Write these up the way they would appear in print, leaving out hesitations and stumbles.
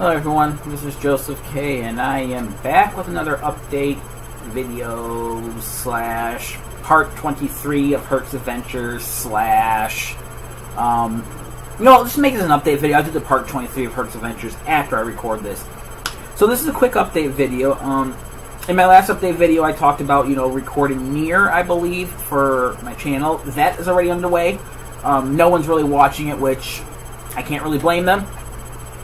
Hello everyone, this is Joseph K, and I am back with another update video slash part 23 of Herc's Adventures slash just make this an update video. I'll do the part 23 of Herc's Adventures after I record this. So this is a quick update video. In my last update video I talked about, recording Nier, I believe, for my channel. That is already underway. No one's really watching it, which I can't really blame them.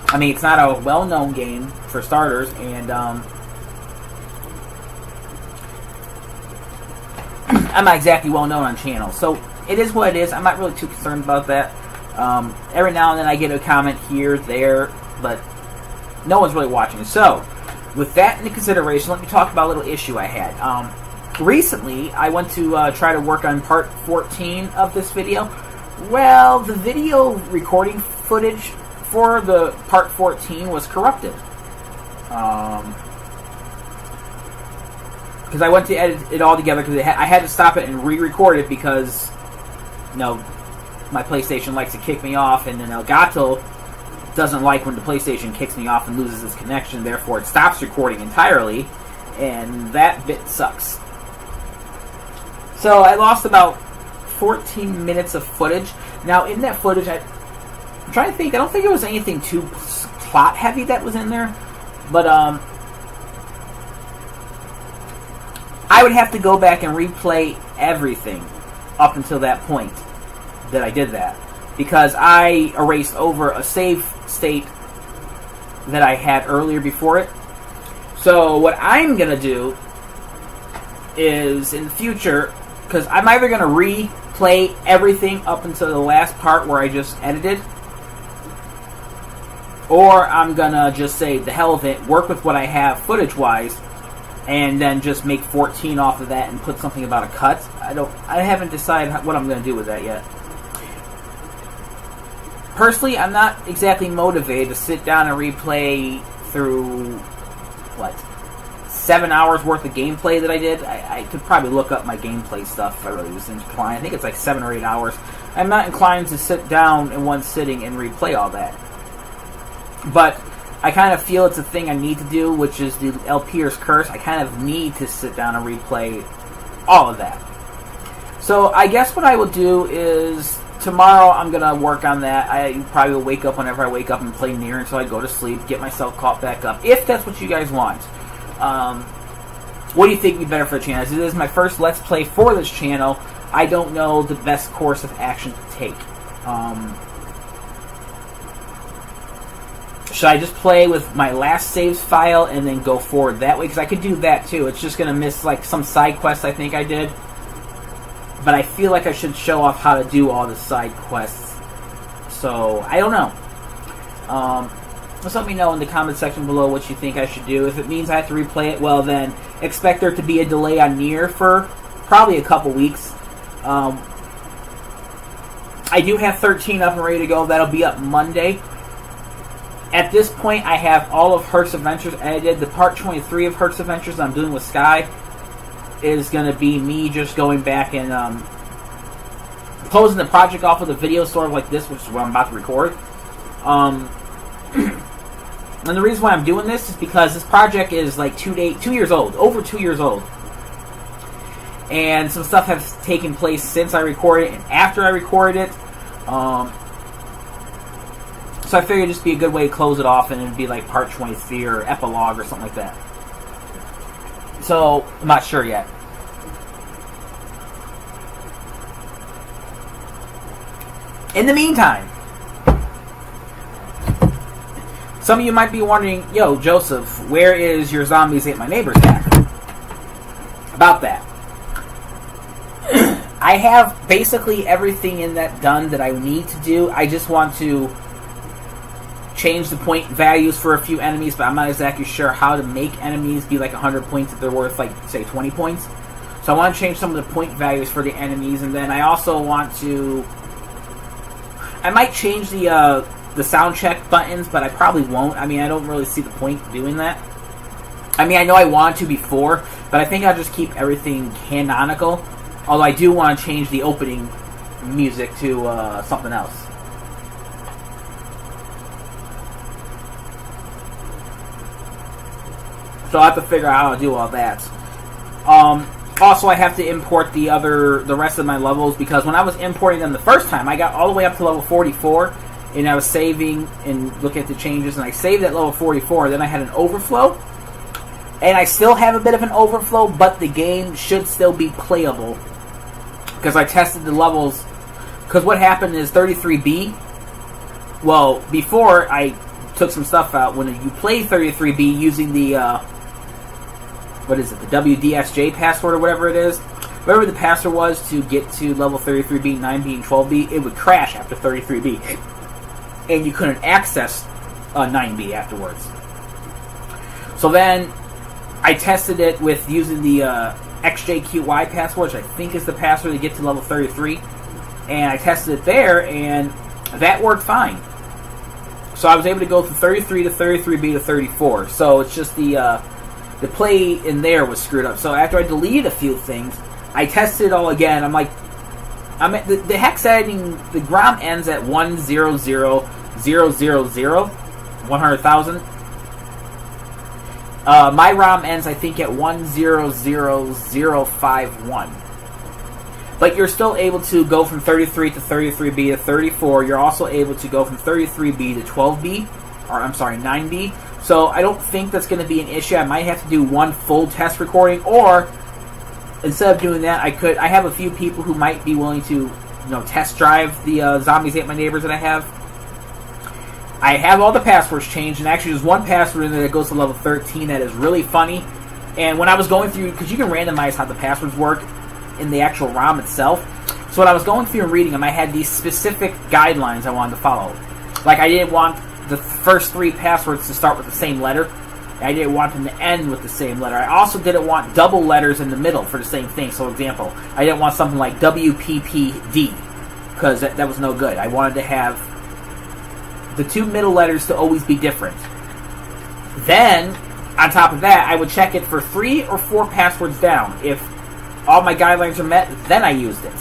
I mean, it's not a well-known game, for starters, and I'm not exactly well-known on channel, so it is what it is. I'm not really too concerned about that. Every now and then I get a comment here, there, but no one's really watching. So, with that into consideration, let me talk about a little issue I had. Recently, I went to try to work on part 14 of this video. Well, the video recording footage for the part 14 was corrupted. Because I went to edit it all together, because I had to stop it and re-record it because, my PlayStation likes to kick me off, and then Elgato doesn't like when the PlayStation kicks me off and loses its connection, therefore it stops recording entirely, and that bit sucks. So I lost about 14 minutes of footage. Now, in that footage, I'm trying to think, I don't think it was anything too plot heavy that was in there, but I would have to go back and replay everything up until that point that I did that, because I erased over a save state that I had earlier before it. So what I'm going to do is, in the future, because I'm either going to replay everything up until the last part where I just edited, or I'm going to just say, the hell of it, work with what I have footage-wise, and then just make 14 off of that and put something about a cut. I haven't decided what I'm going to do with that yet. Personally, I'm not exactly motivated to sit down and replay through, 7 hours worth of gameplay that I did. I could probably look up my gameplay stuff if I really was inclined. I think it's like 7 or 8 hours. I'm not inclined to sit down in one sitting and replay all that. But I kind of feel it's a thing I need to do, which is the LPer's curse. I kind of need to sit down and replay all of that. So I guess what I will do is, tomorrow I'm going to work on that. I probably will wake up whenever I wake up and play Nier until I go to sleep, get myself caught back up, if that's what you guys want. What do you think would be better for the channel? As it is my first Let's Play for this channel, I don't know the best course of action to take. Should I just play with my last saves file and then go forward that way? Because I could do that too. It's just going to miss some side quests I think I did. But I feel like I should show off how to do all the side quests. So, I don't know. Just let me know in the comment section below what you think I should do. If it means I have to replay it, well then, expect there to be a delay on Nier for probably a couple weeks. I do have 13 up and ready to go. That'll be up Monday. At this point, I have all of Herc's Adventures edited. The part 23 of Herc's Adventures I'm doing with Sky is going to be me just going back and closing the project off with a video sort of like this, which is what I'm about to record. And the reason why I'm doing this is because this project is like 2 years old, over 2 years old. And some stuff has taken place since I recorded it and after I recorded it. So I figured it'd just be a good way to close it off, and it'd be like part 23 or epilogue or something like that. So, I'm not sure yet. In the meantime, some of you might be wondering, yo, Joseph, where is your Zombies Ate My Neighbor's hack? About that. I have basically everything in that done that I need to do. I just want to change the point values for a few enemies, but I'm not exactly sure how to make enemies be like 100 points if they're worth, say 20 points. So I want to change some of the point values for the enemies, and then I also want to... I might change the sound check buttons, but I probably won't. I mean, I don't really see the point of doing that. I mean, I know I wanted to before, but I think I'll just keep everything canonical. Although I do want to change the opening music to something else. So I have to figure out how to do all that. Also, I have to import the rest of my levels, because when I was importing them the first time, I got all the way up to level 44, and I was saving and looking at the changes, and I saved at level 44. Then I had an overflow, and I still have a bit of an overflow, but the game should still be playable, because I tested the levels. Because what happened is 33B, well, before I took some stuff out, when you play 33B using the what is it, the WDSJ password or whatever it is, whatever the password was to get to level 33B, 9B, and 12B, it would crash after 33B, and you couldn't access 9B afterwards. So then I tested it with using the XJQY password, which I think is the password to get to level 33, and I tested it there, and that worked fine. So I was able to go from 33 to 33B to 34. So it's just the play in there was screwed up. So after I deleted a few things, I tested it all again. I'm like, the hex ending, the GROM ends at 100,000, 100,000. My ROM ends, I think, at 100051. But you're still able to go from 33 to 33B to 34. You're also able to go from 33B to 12B, or I'm sorry, 9B. So I don't think that's going to be an issue. I might have to do one full test recording, or instead of doing that, I have a few people who might be willing to, test drive the Zombies Ate My Neighbors that I have. I have all the passwords changed, and actually there's one password in there that goes to level 13 that is really funny. And when I was going through, because you can randomize how the passwords work in the actual ROM itself, so when I was going through and reading them, I had these specific guidelines I wanted to follow. Like, I didn't want the first 3 passwords to start with the same letter. I didn't want them to end with the same letter. I also didn't want double letters in the middle for the same thing. So, example, I didn't want something like WPPD, because that was no good. I wanted to have the 2 middle letters to always be different. Then, on top of that, I would check it for 3 or 4 passwords down. If all my guidelines are met, then I used it.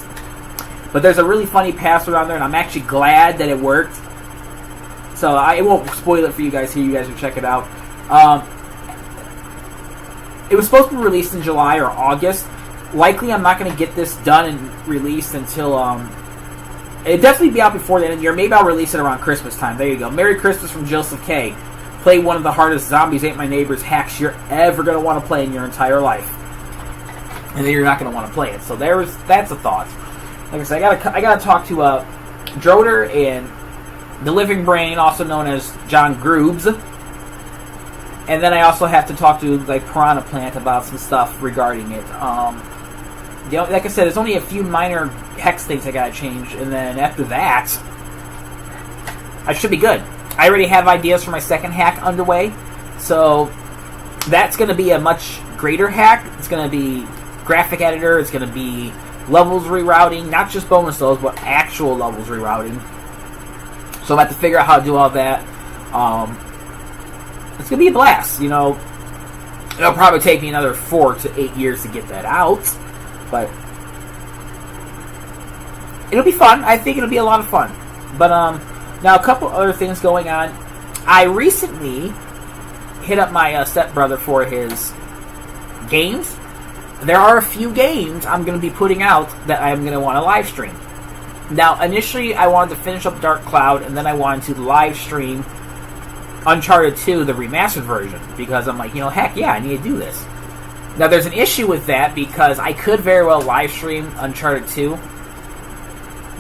But there's a really funny password on there, and I'm actually glad that it worked. So I won't spoil it for you guys here. You guys can check it out. It was supposed to be released in July or August. Likely, I'm not going to get this done and released until... it'll definitely be out before the end of the year. Maybe I'll release it around Christmas time. There you go. Merry Christmas from Joseph K. Play one of the hardest Zombies Ate My Neighbors hacks you're ever going to want to play in your entire life. And then you're not going to want to play it. So that's a thought. Like I said, I gotta talk to Droder and the Living Brain, also known as John Groobs. And then I also have to talk to Piranha Plant about some stuff regarding it. Like I said, there's only a few minor hex things I gotta change, and then after that, I should be good. I already have ideas for my second hack underway, so that's going to be a much greater hack. It's going to be graphic editor, it's going to be levels rerouting, not just bonus levels, but actual levels rerouting. So I'm going to have to figure out how to do all that. It's going to be a blast, It'll probably take me another 4 to 8 years to get that out, but it'll be fun. I think it'll be a lot of fun. But now a couple other things going on. I recently hit up my stepbrother for his games. There are a few games I'm going to be putting out that I'm going to want to live stream. Now, initially, I wanted to finish up Dark Cloud, and then I wanted to live stream Uncharted 2, the remastered version, because I'm like, heck yeah, I need to do this. Now, there's an issue with that, because I could very well live stream Uncharted 2,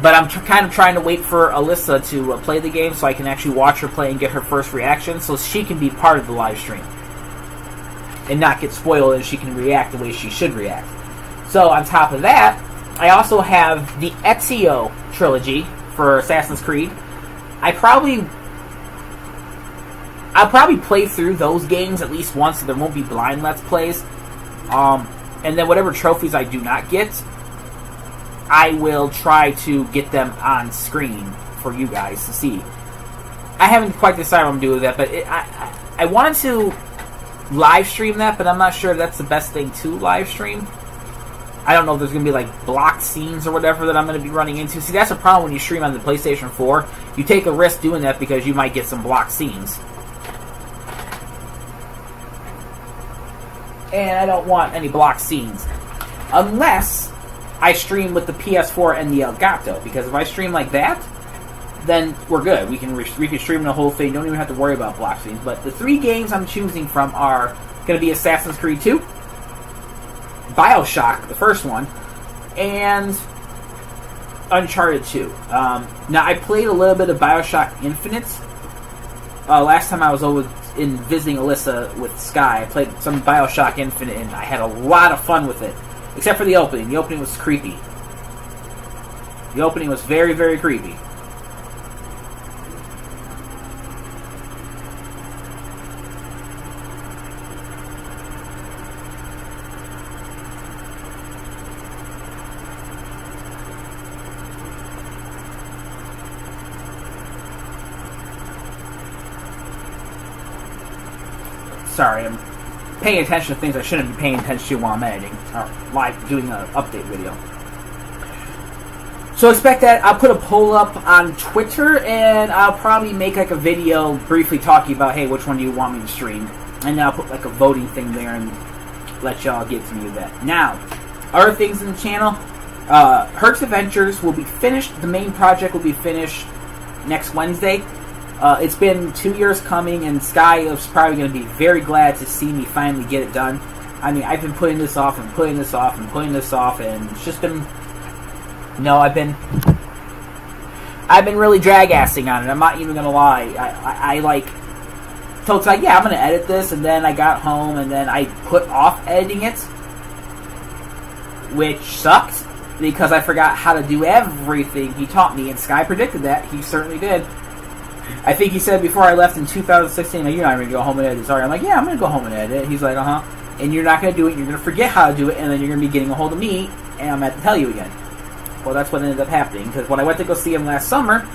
but I'm kind of trying to wait for Alyssa to play the game so I can actually watch her play and get her first reaction, so she can be part of the live stream and not get spoiled, and she can react the way she should react. So, on top of that, I also have the Ezio trilogy for Assassin's Creed. I'll probably play through those games at least once, so there won't be blind Let's Plays. And then whatever trophies I do not get, I will try to get them on screen for you guys to see. I haven't quite decided what I'm doing with that, but I wanted to live stream that, but I'm not sure if that's the best thing to live stream. I don't know if there's going to be blocked scenes or whatever that I'm going to be running into. See, that's a problem when you stream on the PlayStation 4. You take a risk doing that because you might get some blocked scenes. and I don't want any blocked scenes. Unless I stream with the PS4 and the Elgato, because if I stream like that, then we're good. We can stream the whole thing. Don't even have to worry about block scenes. But the 3 games I'm choosing from are going to be Assassin's Creed 2, BioShock, the first one, and Uncharted 2. Now, I played a little bit of BioShock Infinite. Last time I was over in visiting Alyssa with Sky, I played some BioShock Infinite, and I had a lot of fun with it. Except for the opening. The opening was creepy. The opening was very, very creepy. Sorry, I'm paying attention to things I shouldn't be paying attention to while I'm editing, or live doing an update video. So expect that. I'll put a poll up on Twitter, and I'll probably make like a video briefly talking about, hey, which one do you want me to stream? And then I'll put like a voting thing there and let y'all get to me with that. Now, other things in the channel, Hertz Adventures will be finished. The main project will be finished next Wednesday. It's been 2 years coming, and Sky is probably going to be very glad to see me finally get it done. I mean, I've been putting this off and putting this off and putting this off, and it's just been... No, I've been really drag-assing on it. I'm not even going to lie. I like... So it's like, yeah, I'm going to edit this, and then I got home, and then I put off editing it, which sucked, because I forgot how to do everything he taught me, and Sky predicted that. He certainly did. I think he said before I left in 2016, you're not going to go home and edit it. Sorry. I'm like, yeah, I'm going to go home and edit it. He's like, uh-huh. And you're not going to do it. You're going to forget how to do it, and then you're going to be getting a hold of me, and I'm going to have to tell you again. Well, that's what ended up happening, because when I went to go see him last summer,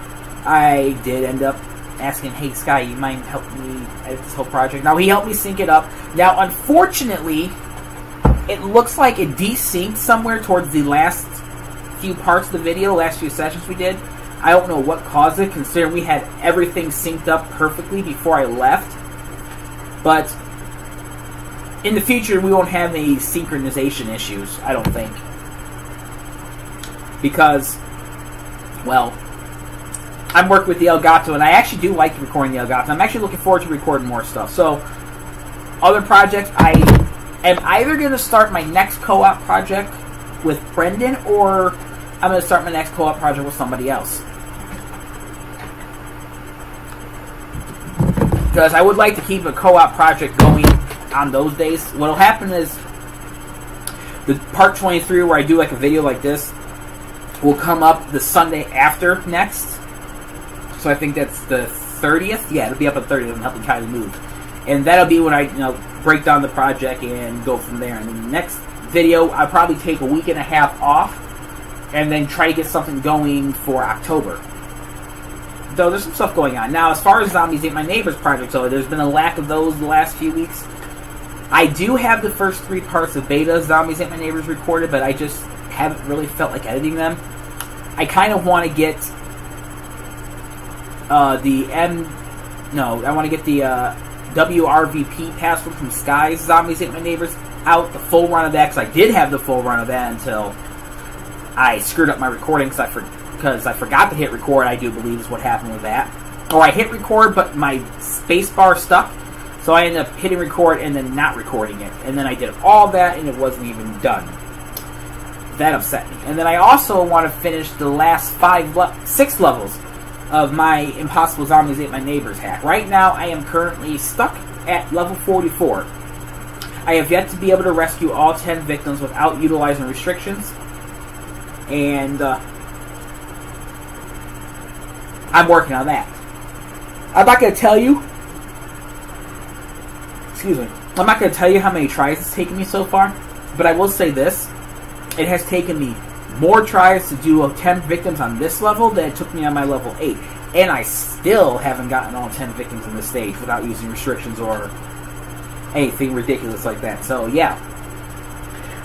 I did end up asking, hey, Sky, you mind helping me edit this whole project? Now, he helped me sync it up. Now, unfortunately, it looks like it desynced somewhere towards the last few parts of the video, last few sessions we did. I don't know what caused it, considering we had everything synced up perfectly before I left. But in the future, we won't have any synchronization issues, I don't think. Because, well, I'm working with the Elgato, and I actually do like recording the Elgato. I'm actually looking forward to recording more stuff. So, other projects, I am either going to start my next co-op project with Brendan, or I'm going to start my next co-op project with somebody else. Because I would like to keep a co-op project going on those days. What will happen is the part 23, where I do like a video like this, will come up the Sunday after next. So I think that's the 30th. Yeah, it'll be up on 30th and helping Kylie move. And that'll be when I break down the project and go from there. And then the next video, I'll probably take a week and a half off and then try to get something going for October. Though there's some stuff going on. Now, as far as Zombies Ate My Neighbors project, so there's been a lack of those the last few weeks. I do have the first 3 parts of beta Zombies Ate My Neighbors recorded, but I just haven't really felt like editing them. I kind of want to get I want to get the WRVP password from Sky's Zombies Ate My Neighbors out, the full run of that, because I did have the full run of that until I screwed up my recording because I forgot to hit record, I do believe is what happened with that. Or I hit record, but my space bar stuck, so I ended up hitting record and then not recording it. And then I did all that, and it wasn't even done. That upset me. And then I also want to finish the last 6 levels of my Impossible Zombies Ate My Neighbors hack. Right now, I am currently stuck at level 44. I have yet to be able to rescue all 10 victims without utilizing restrictions. And I'm working on that. I'm not going to tell you... Excuse me. I'm not going to tell you how many tries it's taken me so far, but I will say this. It has taken me more tries to do 10 victims on this level than it took me on my level 8. And I still haven't gotten all 10 victims in this stage without using restrictions or anything ridiculous like that. So, yeah.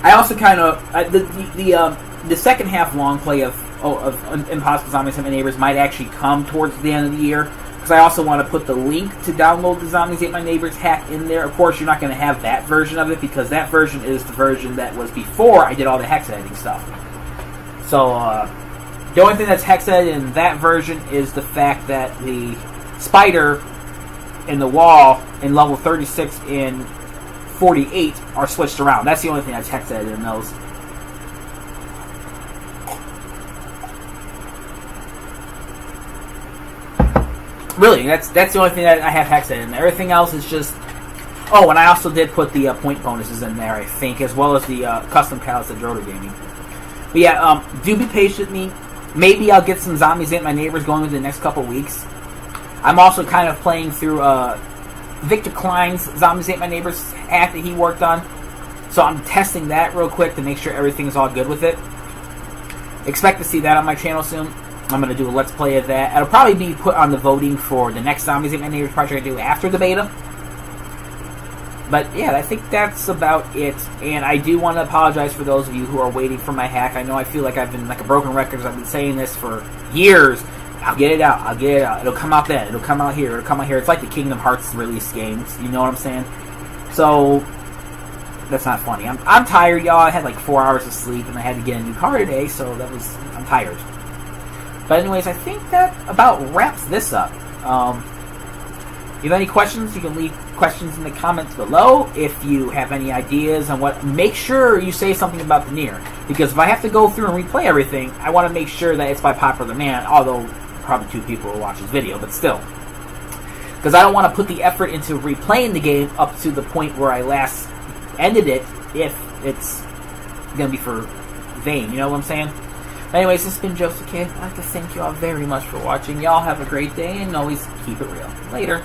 I also kind of... the second half long play of Impossible Zombies Ate My Neighbors might actually come towards the end of the year, because I also want to put the link to download the Zombies Ate My Neighbors hack in there. Of course, you're not going to have that version of it, because that version is the version that was before I did all the hex editing stuff. So, the only thing that's hex edited in that version is the fact that the spider in the wall in level 36 and 48 are switched around. That's the only thing that's hex edited in those. Really, that's the only thing that I have hex edited in. Everything else is just... Oh, and I also did put the point bonuses in there, I think, as well as the custom palettes that Droder gave me. But yeah, do be patient with me. Maybe I'll get some Zombies Ate My Neighbors going in the next couple weeks. I'm also kind of playing through Victor Klein's Zombies Ate My Neighbors hack that he worked on. So I'm testing that real quick to make sure everything's all good with it. Expect to see that on my channel soon. I'm going to do a Let's Play of that. It'll probably be put on the voting for the next Zombies Ate My Neighbors project I do after the beta. But yeah, I think that's about it. And I do want to apologize for those of you who are waiting for my hack. I know I feel like I've been like a broken record. I've been saying this for years. I'll get it out. I'll get it out. It'll come out then. It'll come out here. It'll come out here. It's like the Kingdom Hearts release games. You know what I'm saying? So, that's not funny. I'm tired, y'all. I had like 4 hours of sleep, and I had to get a new car today, so I'm tired. But anyways, I think that about wraps this up. If you have any questions, you can leave questions in the comments below. If you have any ideas on what, make sure you say something about the Nier. Because if I have to go through and replay everything, I want to make sure that it's by popular demand, although probably 2 people will watch this video, but still. Because I don't want to put the effort into replaying the game up to the point where I last ended it if it's going to be for vain, you know what I'm saying? But anyways, this has been Joseph K. I'd like to thank you all very much for watching. Y'all have a great day, and always keep it real. Later.